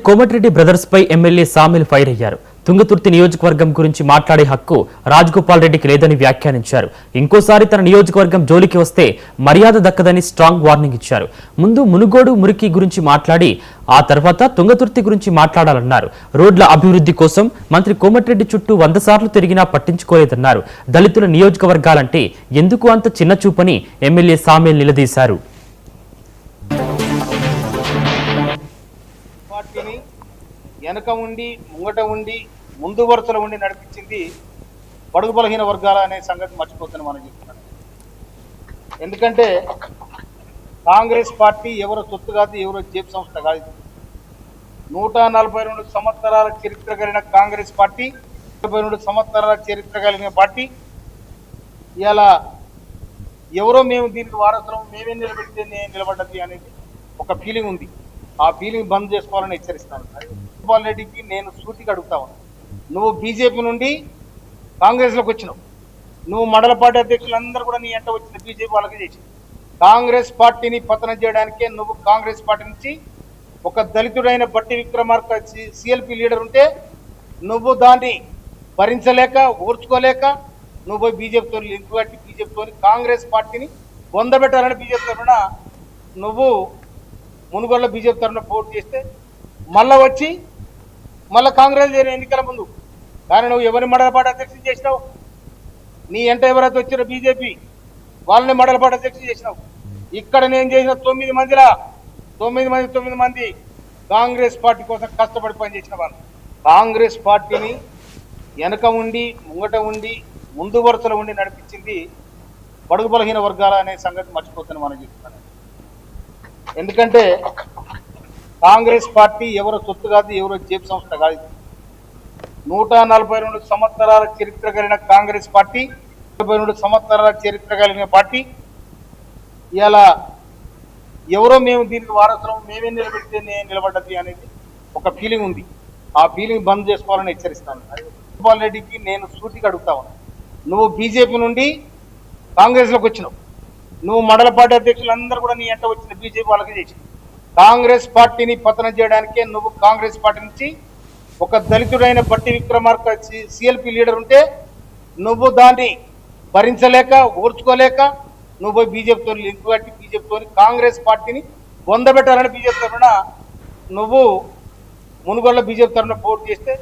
Komatireddy brothers పై MLA sawmill fire అయ్యారు. తుంగతుర్తి నియోజకవర్గం గురించి మాట్లాడే హక్కు రాజగోపాల్ రెడ్డికి లేదని వ్యాఖ్యానించారు. ఇంకోసారి తన నియోజకవర్గం జోలికి వస్తే మర్యాద దక్కదని స్ట్రాంగ్ వార్నింగ్ ఇచ్చారు. ముందు మునుగోడు మురికి గురించి మాట్లాడి ఆ తర్వాత తుంగతుర్తి గురించి మాట్లాడాలన్నారు. రోడ్ల అభివృద్ధి కోసం మంత్రి కోమటిరెడ్డి చుట్టూ 100 సార్లు తిరిగినా పట్టించుకోలేదన్నారు. దళితుల నియోజకవర్గాలంటే ఎందుకు అంత చిన్న చూపని ఎమ్మెల్యే సామిల్ నిలదీశారు. వెనక ఉండి ముంగట ఉండి ముందు వరుసలో ఉండి నడిపించింది బడుగు బలహీన వర్గాల అనే సంగతి మర్చిపోతాను మనం చెప్తున్నాను. ఎందుకంటే కాంగ్రెస్ పార్టీ ఎవరో సొత్తు కాదు, ఎవరో జేబు సంస్థ కాదు. 142 సంవత్సరాల చరిత్ర కలిగిన కాంగ్రెస్ పార్టీ, 42 సంవత్సరాల చరిత్ర కలిగిన పార్టీ ఇలా ఎవరో మేము దీనికి వారసులం, మేమే నిలబెడితే నేను నిలబడ్డది అనేది ఒక ఫీలింగ్ ఉంది. ఆ ఫీలింగ్ బంద్ చేసుకోవాలని హెచ్చరిస్తాను. రాజగోపాల్ రెడ్డికి నేను సూటిగా అడుగుతా ఉన్నాను. నువ్వు బీజేపీ నుండి కాంగ్రెస్లోకి వచ్చినావు. నువ్వు మండల పార్టీ అధ్యక్షులందరూ కూడా నీ ఎంట వచ్చిన బీజేపీ వాళ్ళకి చేసి కాంగ్రెస్ పార్టీని పతనం చేయడానికే నువ్వు కాంగ్రెస్ పార్టీ నుంచి ఒక దళితుడైన బట్టి విక్రమార్క సిఎల్పి లీడర్ ఉంటే నువ్వు దాన్ని భరించలేక ఓర్చుకోలేక నువ్వు పోయి బీజేపీతో లింక్ కట్టి బీజేపీతో కాంగ్రెస్ పార్టీని పొందబెట్టాలని బీజేపీ తరఫున నువ్వు మునుగోడులో బీజేపీ తరఫున పోటీ చేస్తే మళ్ళీ కాంగ్రెస్ ఎన్నికల ముందు కానీ నువ్వు ఎవరిని మండల పార్టీ అధ్యక్షులు చేసినావు? నీ ఎంట ఎవరైతే వచ్చిన బీజేపీ వాళ్ళని మండల పార్టీ అధ్యక్షులు చేసినావు. ఇక్కడ నేను చేసిన 9 మంది కాంగ్రెస్ పార్టీ కోసం కష్టపడి పనిచేసిన వాళ్ళు. కాంగ్రెస్ పార్టీని వెనక ఉండి ముంగట ఉండి ముందు వరుసలో ఉండి నడిపించింది బడుగు బలహీన వర్గాల అనే సంగతి మర్చిపోతాను మనం చెప్తున్నాను. ఎందుకంటే కాంగ్రెస్ పార్టీ ఎవరో సొత్తు కాదు, ఎవరో జేబు సంస్థ కాదు. 142 సంవత్సరాల చరిత్ర కలిగిన కాంగ్రెస్ పార్టీ, 42 సంవత్సరాల చరిత్ర కలిగిన పార్టీ ఇలా ఎవరో మేము దీనికి వారసులం, మేమే నిలబెడితే నేను నిలబడ్డది అనేది ఒక ఫీలింగ్ ఉంది. ఆ ఫీలింగ్ బంద్ చేసుకోవాలని హెచ్చరిస్తాను. రాజగోపాల్ రెడ్డికి నేను సూటిగా అడుగుతా ఉన్నాను. నువ్వు బీజేపీ నుండి కాంగ్రెస్లోకి వచ్చినావు. నువ్వు మండల పార్టీ అధ్యక్షులందరూ కూడా నీ ఎంట వచ్చిన బీజేపీ వాళ్ళకి చేసి కాంగ్రెస్ పార్టీని పతనం చేయడానికే నువ్వు కాంగ్రెస్ పార్టీ నుంచి ఒక దళితుడైన బట్టి విక్రమార్క సిఎల్పి లీడర్ ఉంటే నువ్వు దాన్ని భరించలేక ఓర్చుకోలేక నువ్వు పోయి బీజేపీతో లింక్ కట్టి బీజేపీతో కాంగ్రెస్ పార్టీని పొందబెట్టాలని బీజేపీ తరఫున నువ్వు మునుగోడులో బీజేపీ తరఫున పోటీ చేస్తే